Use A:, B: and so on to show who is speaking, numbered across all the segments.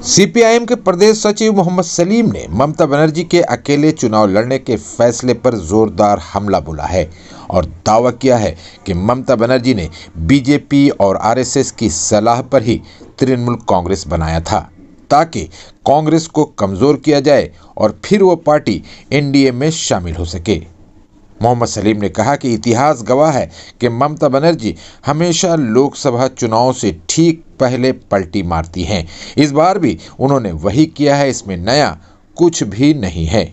A: CPIM के प्रदेश सचिव मोहम्मद सलीम ने ममता बनर्जी के अकेले चुनाव लड़ने के फैसले पर जोरदार हमला बोला है और दावा किया है कि ममता बनर्जी ने बीजेपी और आरएसएस की सलाह पर ही तृणमूल कांग्रेस बनाया था ताकि कांग्रेस को कमजोर किया जाए और फिर वो पार्टी एनडीए में शामिल हो सके। मोहम्मद सलीम ने कहा कि इतिहास गवाह है कि ममता बनर्जी हमेशा लोकसभा चुनाव से ठीक पहले पलटी मारती हैं। इस बार भी उन्होंने वही किया है, इसमें नया कुछ भी नहीं है।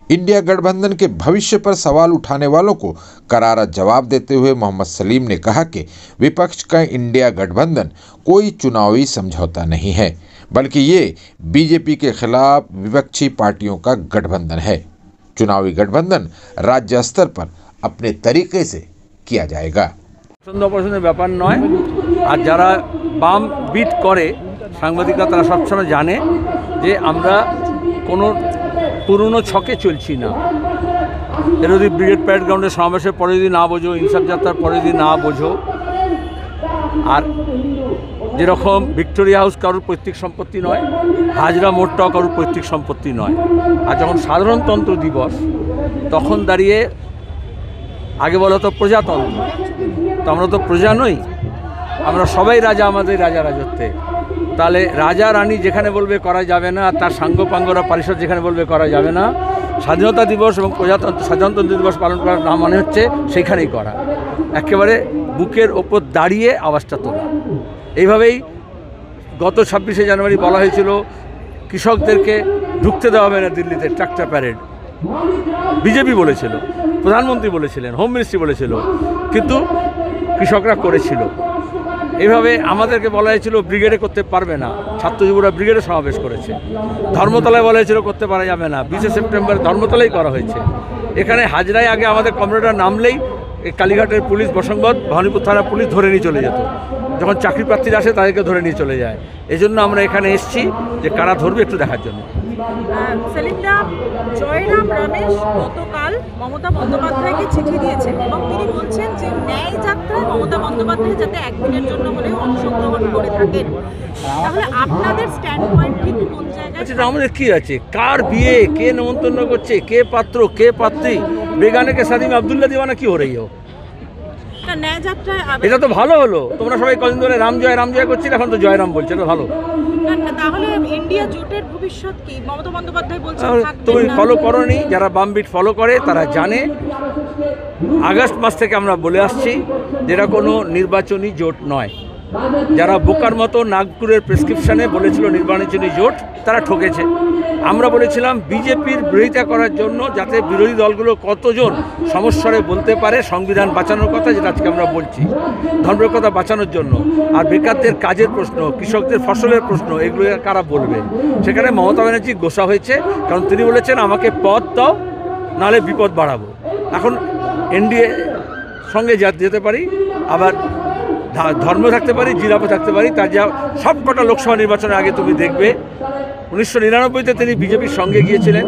A: इंडिया गठबंधन के भविष्य पर सवाल उठाने वालों को करारा जवाब देते हुए मोहम्मद सलीम ने कहा कि विपक्ष का इंडिया गठबंधन कोई चुनावी समझौता नहीं है, बल्कि ये बीजेपी के खिलाफ विपक्षी पार्टियों का गठबंधन है। चुनावी गठबंधन राज्य स्तर पर अपने तरीके से किया जाएगा।
B: ব্যাপার নয়, আর যারা বাম বিট করে সাংবাদিকরা তারা সবসময় জানে যে আমরা কোনো পুরনো ছকে চলছি না। এর যদি ব্রিগেড প্যারেড গ্রাউন্ডে সমাবেশের পরে যদি না বোঝো, ইনসাফ যাত্রার পরে যদি না বোঝো, আর যেরকম ভিক্টোরিয়া হাউস কারোর পৈতৃক সম্পত্তি নয়, হাজরা মোড়টাও কারোর পৈতৃক সম্পত্তি নয়। আর যখন সাধারণতন্ত্র দিবস তখন দাঁড়িয়ে আগে বলা হতো প্রজাতন্ত্র, তো আমরা তো প্রজা নই, আমরা সবাই রাজা আমাদের রাজা রাজত্বে। তাহলে রাজা রানী যেখানে বলবে করা যাবে না, আর তার সাঙ্গপাঙ্গরা পরিষদ যেখানে বলবে করা যাবে না, স্বাধীনতা দিবস এবং সাধারণতন্ত্র দিবস পালন করার নাম মানে হচ্ছে সেইখানেই করা, একেবারে বুকের ওপর দাঁড়িয়ে আওয়াজটা তোলা। এইভাবেই গত 26শে জানুয়ারি বলা হয়েছিল কৃষকদেরকে ঢুকতে দেওয়া হবে না দিল্লিতে ট্রাক্টর প্যারেড। বিজেপি বলেছিল, প্রধানমন্ত্রী বলেছিলেন, হোম মিনিস্ট্রি বলেছিল, কিন্তু কৃষকরা করেছিল। এইভাবে আমাদেরকে বলা হয়েছিল ব্রিগেডে করতে পারবে না, ছাত্র যুবরা ব্রিগেডে সমাবেশ করেছে। ধর্মতলায় বলা হয়েছিল করতে পারা যাবে না, 20শে সেপ্টেম্বর ধর্মতলায় করা হয়েছে। এখানে হাজরায় আগে আমাদের কমরেডরা নামলেই কালীঘাটের পুলিশ বসঙ্গত ভবানীপুর থানা পুলিশ ধরে নিয়ে চলে যেত। যখন চাকরি প্রার্থীরা আসে তাদেরকে ধরে নিয়ে চলে যায়। এজন্য আমরা এখানে এসেছি যে কারা ধরবে একটু দেখার জন্য।
C: সেলিমদা, জয়রাম রমেশ গতকাল মমতা বন্দ্যোপাধ্যায়কে চিঠি দিয়েছেন এবং তিনি বলছেন যে ন্যায় যাত্রায় মমতা বন্দ্যোপাধ্যায় যাতে একদিনের জন্য হলেও অংশগ্রহণ করে থাকেন। তাহলে আপনাদের স্ট্যান্ড পয়েন্ট ঠিক কোন জায়গায়?
B: আচ্ছা, আমাদের কি আছে? কার বিয়ে, কে নিমন্ত্রণ করছে, কে পাত্র, কে পাত্রী? বেগানে কে শাদি মে আব্দুল্লাহ দিওয়ানা কি हो रही हो? এটা তো ভালো হলো, তোমরা সবাই কদিন ধরে রাম জয় করছিলে, এখন তো জয়রাম বলছে, এটা ভালো।
C: তাহলে ইন্ডিয়া জোটের ভবিষ্যৎ কি? মমতা বন্দ্যোপাধ্যায় বলছেন
B: তুমি ফলো করোনি, যারা বাম বিট ফলো করে তারা জানে। আগস্ট মাস থেকে আমরা বলে আসছি যেটা কোনো নির্বাচনী জোট নয়। যারা বোকার মতো নাগপুরের প্রেসক্রিপশনে বলেছিল নির্বাচনী জোট, তারা ঠকেছে। আমরা বলেছিলাম বিজেপির বিরোধিতা করার জন্য, যাতে বিরোধী দলগুলো কতজন সমস্যারে বলতে পারে সংবিধান বাঁচানোর কথা, যেটা আজকে আমরা বলছি, ধর্মনিরপেক্ষতা বাঁচানোর জন্য। আর বেকারদের কাজের প্রশ্ন, কৃষকদের ফসলের প্রশ্ন, এগুলো কারা বলবে? সেখানে মমতা ব্যানার্জি গোসা হয়েছে, কারণ তিনি বলেছেন আমাকে পদ দাও, নাহলে বিপদ বাড়াবো। এখন এনডিএ সঙ্গে যেতে পারি, আবার ধর্ম থাকতে পারি, জিরাপও থাকতে পারি। তার যা সব কটা লোকসভা নির্বাচনের আগে তুমি দেখবে 1999-তে তিনি বিজেপির সঙ্গে গিয়েছিলেন,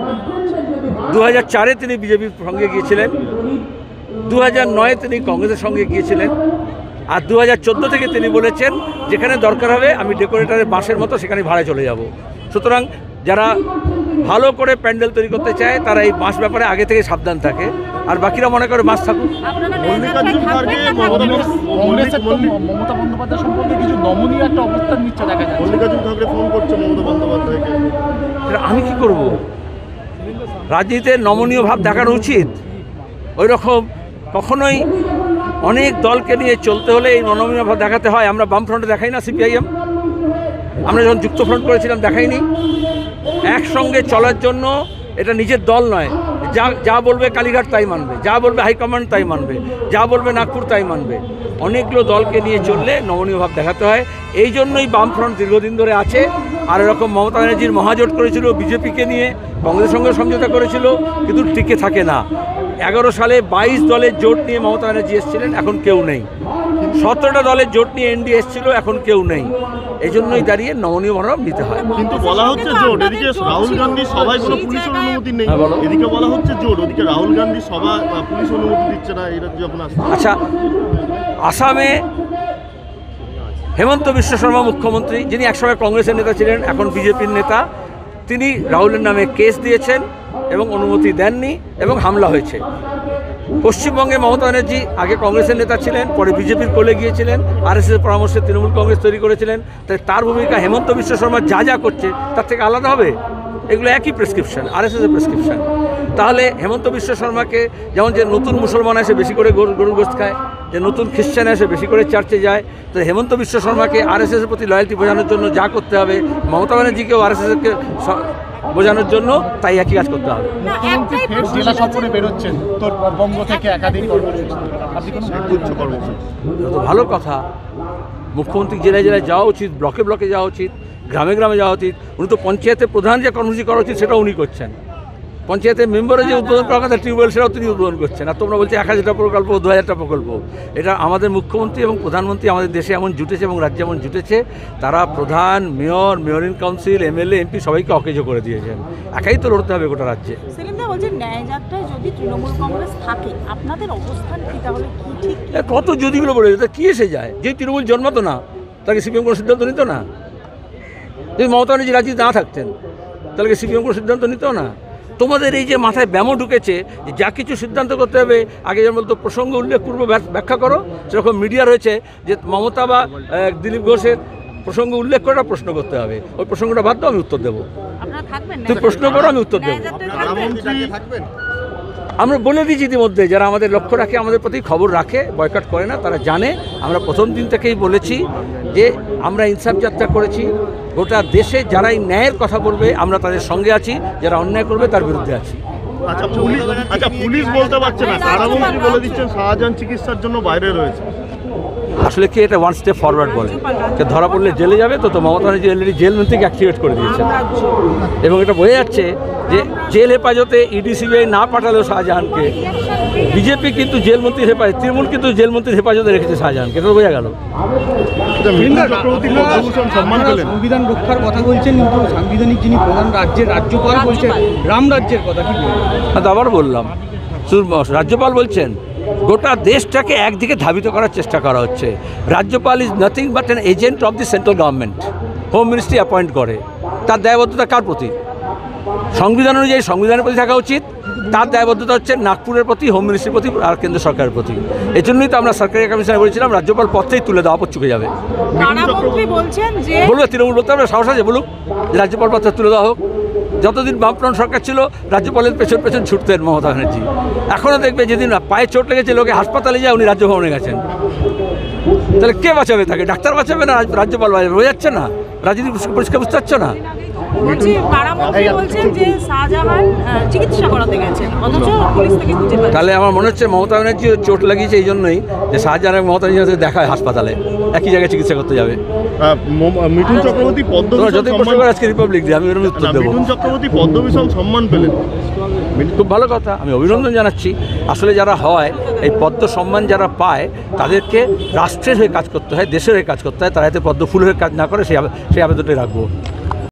B: 2004-এ তিনি বিজেপির সঙ্গে গিয়েছিলেন, 2009-এ তিনি কংগ্রেসের সঙ্গে গিয়েছিলেন, আর 2014 থেকে তিনি বলেছেন যেখানে দরকার হবে আমি ডেকোরেটরের বাঁশের মতো সেখানে ভাড়ায় চলে যাব। সুতরাং যারা ভালো করে প্যান্ডেল তৈরি করতে চায় তারা এই বাঁশ ব্যাপারে আগে থেকে সাবধান থাকে, আর বাকিরা মনে করে বাঁশ থাকুক।
D: মমতা বন্দ্যোপাধ্যায় সম্পর্কে কিছু নমনীয় একটা অবস্থান নিচ্ছে দেখা যায়। মল্লিকার্জুন খড়গে ফোন করছে মমতা বন্দ্যোপাধ্যায়কে।
B: আমি কি করব? রাজনীতিতে নমনীয় ভাব দেখানো উচিত। ওই রকম কখনোই অনেক দলকে নিয়ে চলতে হলে এই নমনীয় ভাব দেখাতে হয়। আমরা বামফ্রন্টে দেখাই না, সিপিআইএম আমরা যখন যুক্তফ্রন্ট করেছিলাম দেখাইনি। একসঙ্গে চলার জন্য এটা নিজের দল নয়, যা বলবে কালীঘাট তাই মানবে, যা বলবে হাইকমান্ড তাই মানবে, যা বলবে নাগপুর তাই মানবে। অনেকগুলো দলকে নিয়ে চললে নমনীয় ভাব দেখাতে হয়। এই জন্যই বামফ্রন্ট দীর্ঘদিন ধরে আছে। আর এরকম মমতা ব্যানার্জির মহাজোট করেছিল বিজেপিকে নিয়ে, কংগ্রেসের সঙ্গে সমঝোতা করেছিল, কিন্তু টিকে থাকে না। 11 সালে 22 দলের জোট নিয়ে মমতা ব্যানার্জি এসেছিলেন, এখন কেউ নেই। 17টা দলের জোট নিয়ে এনডিএ এসেছিল, এখন কেউ নেই। এই জন্যই দাঁড়িয়ে নমনীয় ভাব নিতে হয়।
D: কিন্তু বলা হচ্ছে জোট, এদিকে রাহুল গান্ধী সভায় কোনো পুলিশের অনুমতি নেই, এদিকে বলা হচ্ছে জোট, ওদিকে রাহুল গান্ধী সভা পুলিশ অনুমতি দিচ্ছে না, এটা যখন আসছে।
B: আচ্ছা, আসামে হেমন্ত বিশ্ব শর্মা মুখ্যমন্ত্রী, যিনি একসময় কংগ্রেসের নেতা ছিলেন, এখন বিজেপির নেতা, তিনি রাহুলের নামে কেস দিয়েছেন এবং অনুমতি দেননি এবং হামলা হয়েছে। পশ্চিমবঙ্গে মমতা ব্যানার্জি আগে কংগ্রেসের নেতা ছিলেন, পরে বিজেপির কোলে গিয়েছিলেন, আরএসএসের পরামর্শে তৃণমূল কংগ্রেস তৈরি করেছিলেন। তাই তার ভূমিকা হেমন্ত বিশ্ব শর্মা যা যা করছে তার থেকে আলাদা হবে? এগুলো একই প্রেসক্রিপশন, আরএসএসের প্রেসক্রিপশন। তাহলে হেমন্ত বিশ্ব শর্মাকে যেমন যে নতুন মুসলমান এসে বেশি করে গরুর গোশত খায়, যে নতুন খ্রিশ্চান এসে বেশি করে চার্চে যায়, তো হেমন্ত বিশ্ব শর্মাকে আরএসএসের প্রতি লয়্যালটি বোঝানোর জন্য যা করতে হবে, মমতা ব্যানার্জিকেও আরএসএসকে বোঝানোর জন্য তাই একই কাজ করতে হবে।
E: জেলা সফরে বেরোচ্ছেন উত্তরবঙ্গ থেকে একাধিক কর্মসূচি, আপনি কোনো কর্মসূচি?
B: তো ভালো কথা, মুখ্যমন্ত্রী জেলায় জেলায় যাওয়া উচিত, ব্লকে ব্লকে যাওয়া উচিত, গ্রামে গ্রামে যাওয়া উচিত। উনি তো পঞ্চায়েতের প্রধান যে কর্মসূচি করা উচিত সেটাও উনি করছেন। পঞ্চায়েতের মেম্বারে যে উদ্বোধন করার কথা টিউবওয়েল, সেটাও তিনি উদ্বোধন করছেন। আর তোমরা বলছে 1000টা প্রকল্প, 2000টা প্রকল্প। এটা আমাদের মুখ্যমন্ত্রী এবং প্রধানমন্ত্রী আমাদের দেশে এমন জুটেছে এবং রাজ্যে এমন জুটেছে, তারা প্রধান, mayor, mayor in council, MLA, MP সবাইকে অকেজো করে দিয়েছেন। একাই তো লড়তে হবে গোটা রাজ্যে।
C: সেলিমদা বলছেন ন্যায় যাত্রায় যদি তৃণমূল কংগ্রেস থাকে, আপনাদের অবস্থান কি তাহলে কি ঠিক?
B: কত যদিগুলো বলে তা কী এসে যায়? যে তৃণমূল জন্মাতো না তাকে সিপিএম কোনো সিদ্ধান্ত নিত না? যদি মমতা ব্যানার্জি রাজি না থাকতেন তাহলে কি সিপিএম কোনো সিদ্ধান্ত নিত না? তোমাদের এই যে মাথায় ব্যামো ঢুকেছে যে যা কিছু সিদ্ধান্ত করতে হবে আগে যেমন বলতো প্রসঙ্গ উল্লেখপূর্ব ব্যাখ্যা করো, সেরকম মিডিয়া রয়েছে যে মমতা বা দিলীপ ঘোষের প্রসঙ্গ উল্লেখ করে প্রশ্ন করতে হবে। ওই প্রসঙ্গটা বাদ দাও, আমি উত্তর দেবো। তুমি প্রশ্ন করো, আমি উত্তর দেবো। আমরা বলে দিয়েছি ইতিমধ্যে, যারা আমাদের লক্ষ্য রাখে, আমাদের প্রতি খবর রাখে, বয়কট করে না, তারা জানে। আমরা প্রথম দিন থেকেই বলেছি যে আমরা ইনসাফ যাত্রা করেছি। গোটা দেশে যারাই ন্যায়ের কথা বলবে আমরা তাদের সঙ্গে আছি, যারা অন্যায় করবে তার বিরুদ্ধে আছি।
D: আচ্ছা, পুলিশ বলতে পারছে না, কারামন্ত্রী বলে দিচ্ছেন শাহজাহান চিকিৎসার জন্য বাইরে রয়েছে।
B: আসলে কি এটা ওয়ান স্টেপ ফরওয়ার্ড বলে, যে ধরা পড়লে জেলে যাবে। তো মমতা ব্যানার্জি অলরেডি জেল মন্ত্রীকে অ্যাক্টিভেট করে দিয়েছেন এবং এটা বোঝা যাচ্ছে যে জেল হেফাজতে ইডি সিবিআই না পাঠালেও শাহজাহানকে, বিজেপি কিন্তু জেল মন্ত্রীর হেফাজত, তৃণমূল কিন্তু জেল মন্ত্রীর হেফাজতে রেখেছে শাহজাহানকে, তো বোঝা গেল।
E: সংবিধান রক্ষার কথা বলছেন, কিন্তু সাংবিধানিক যিনি প্রধান রাজ্যের রাজ্যপাল বলছেন রাম রাজ্যের কথা, কি বলবেন?
B: আবার বললাম, শুধু রাজ্যপাল বলছেন, গোটা দেশটাকে একদিকে ধাবিত করার চেষ্টা করা হচ্ছে। রাজ্যপাল is nothing but an agent of the central government. Home ministry appoint করে। তার দায়বদ্ধতা কার প্রতি? সংবিধান অনুযায়ী সংবিধানের প্রতি থাকা উচিত। তার দায়বদ্ধতা হচ্ছে নাগপুরের প্রতি, হোম মিনিস্ট্রির প্রতি আর কেন্দ্র সরকারের প্রতি। এই জন্যই তো আমরা সরকারি কমিশনে বলেছিলাম রাজ্যপাল পদটাই তুলে দেওয়া, আপদ চুকে যাবে। বলবে তৃণমূল বলতে হবে, সাহস আছে বলুক যে রাজ্যপাল পদটা তুলে দেওয়া হোক। যতদিন বামফ্রন্ট সরকার ছিল রাজ্যপালের পেছন পেছন ছুটতেন মমতা ব্যানার্জি। এখনও দেখবে যেদিন পায়ে চোট লেগেছে লোকে হাসপাতালে যায়, উনি রাজ্যভবনে গেছেন। তাহলে কে বাঁচাবে তাকে? ডাক্তার বাঁচাবে না রাজ্যপাল বাঁচাবে? বোঝা যাচ্ছে না? রাজনীতি পরিষ্কার বুঝতে পারছো না? তাহলে আমার মনে হচ্ছে মমতা ব্যানার্জি চোট লাগিয়েছে এই জন্যই যে শাহজাহান এবং মমতা ব্যানার্জি দেখা হয় হাসপাতালে, একই জায়গায় চিকিৎসা করতে যাবে।
D: মিঠুন চক্রবর্তী
B: আজকে রিপাবলিক ডে, আমি উত্তর দেবো।
D: মিঠুন চক্রবর্তী পদ্মভূষণ সম্মান পেলেন,
B: খুব ভালো কথা, আমি অভিনন্দন জানাচ্ছি। আসলে যারা হয় এই পদ্ম সম্মান যারা পায় তাদেরকে রাষ্ট্রের হয়ে কাজ করতে হয়, দেশের হয়ে কাজ করতে হয়। তারা এতে পদ্ম ফুল হয়ে কাজ না করে সেই আবেদনটাই রাখবো।